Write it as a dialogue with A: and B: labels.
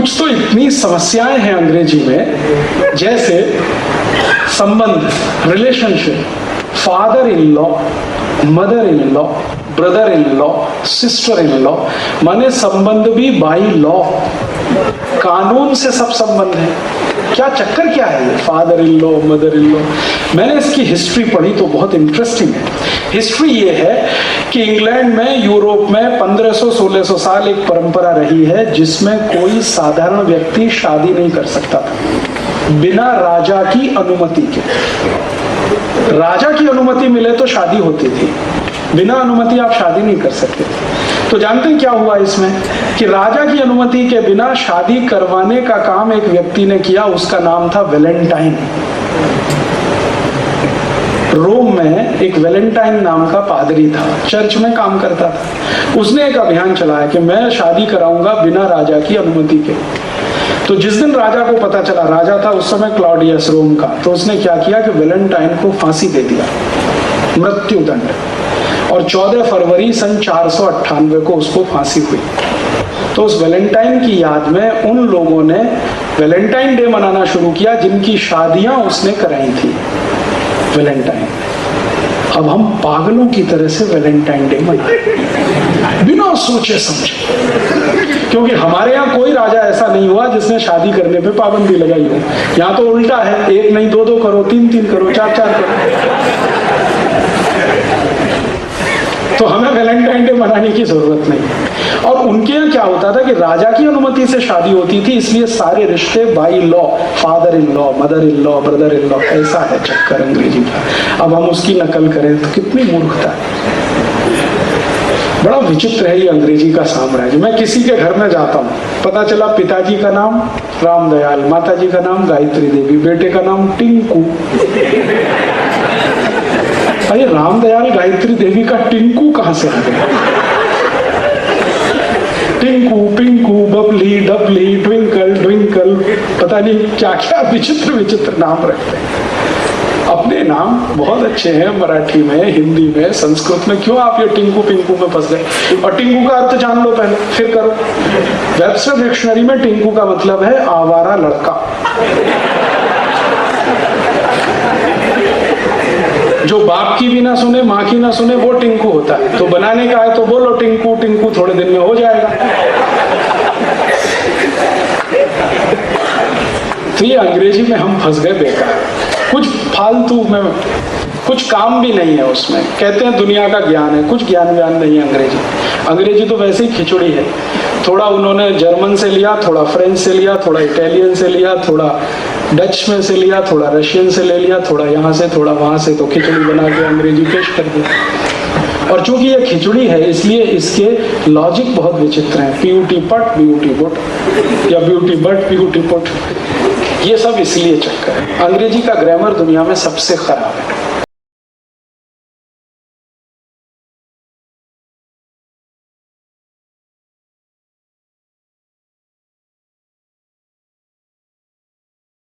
A: कुछ तो इतनी समस्याएं हैं अंग्रेजी में, जैसे संबंध, relationship, father in law, mother in law, brother in law, sister in law, माने संबंध भी बाई लॉ, कानून से सब संबंध है। क्या चक्कर क्या है ये father in law, mother in law? मैंने इसकी हिस्ट्री पढ़ी तो बहुत इंटरेस्टिंग है। हिस्ट्री ये है कि इंग्लैंड में, यूरोप में 1500-1600 साल एक परंपरा रही है जिसमें कोई साधारण व्यक्ति शादी नहीं कर सकता था बिना राजा की अनुमति के। राजा की अनुमति मिले तो शादी होती थी, बिना अनुमति आप शादी नहीं कर सकते। तो जानते हैं क्या हुआ इसमें कि राजा की अनुमति के बिना शादी करवाने का काम एक व्यक्ति ने किया, उसका नाम था वेलेंटाइन। रोम में एक वेलेंटाइन नाम का पादरी था, चर्च में काम करता था। उसने एक अभियान चलाया कि मैं शादी कराऊंगा बिना राजा की अनुमति के। तो जिस दिन राजा को पता चला, राजा था उस समय क्लॉडियस रोम का, तो उसने क्या किया कि वेलेंटाइन को फांसी दे दिया, मृत्यु दंड। और 14 फरवरी सन 498 को उसको फांसी हुई। तो उस वेलेंटाइन की याद में उन लोगों ने वेलेंटाइन डे मनाना शुरू किया जिनकी शादियां उसने कराई थी वेलेंटाइन। अब हम पागलों की तरह से वेलेंटाइन डे मनाते बिना सोचे समझे, क्योंकि हमारे यहाँ कोई राजा ऐसा नहीं हुआ जिसने शादी करने पे पाबंदी लगाई हो। यहाँ तो उल्टा है, एक नहीं 2-2 करो, 3-3 करो, 4-4 करो। तो हमें वैलेंटाइन डे मनाने की जरूरत नहीं। और उनके यहाँ क्या होता था कि राजा की अनुमति से शादी होती थी, इसलिए सारे रिश्ते by law, father in law, mother in law, brother in law. ऐसा है चक्कर अंग्रेजी का। अब हम उसकी नकल करें तो कितनी मूर्खता है। बड़ा विचित्र है ये अंग्रेजी का साम्राज्य। मैं किसी के घर में जाता हूँ, पता चला पिताजी का नाम रामदयाल, माताजी का नाम गायत्री देवी, बेटे का नाम टिंकू। अरे रामदयाल गायत्री देवी का टिंकू कहां से आ गया? टिंकू, पिंकू, बबली, डबली, ट्विंकल, ट्विंकल, पता नहीं क्या क्या विचित्र विचित्र नाम रखते हैं। अपने नाम बहुत अच्छे हैं, मराठी में, हिंदी में, संस्कृत में, क्यों आप ये टिंकू पिंकू में फंस गए? और टिंकू का अर्थ जान लो पहले, फिर करो। वेबस्टर डिक्शनरी में टिंकू का मतलब है आवारा लड़का। जो बाप की भी ना सुने, माँ की ना सुने, वो टिंकू होता है। तो बनाने का है तो बोलो टिंकू टिंकू, थोड़े दिन में हो जाएगा। तो ये अंग्रेजी में हम फंस गए बेकार, कुछ फालतू में, कुछ काम भी नहीं है उसमें। कहते हैं दुनिया का ज्ञान है, कुछ ज्ञान व्यान नहीं है अंग्रेजी। अंग्रेजी तो वैसे ही खिचड़ी है। थोड़ा उन्होंने जर्मन से लिया, थोड़ा फ्रेंच से लिया, थोड़ा इटालियन से लिया, थोड़ा डच में से लिया, थोड़ा रशियन से ले लिया, थोड़ा यहाँ से थोड़ा वहां से, तो खिचड़ी बना के अंग्रेजी पेश कर दी। और चूंकि ये खिचड़ी है इसलिए इसके लॉजिक बहुत विचित्र हैं। ब्यूटी पट, ब्यूटी बुट, या ब्यूटी बट, ब्यूटी पुट, ये सब इसलिए चक्कर है। अंग्रेजी का ग्रामर दुनिया में सबसे खराब है।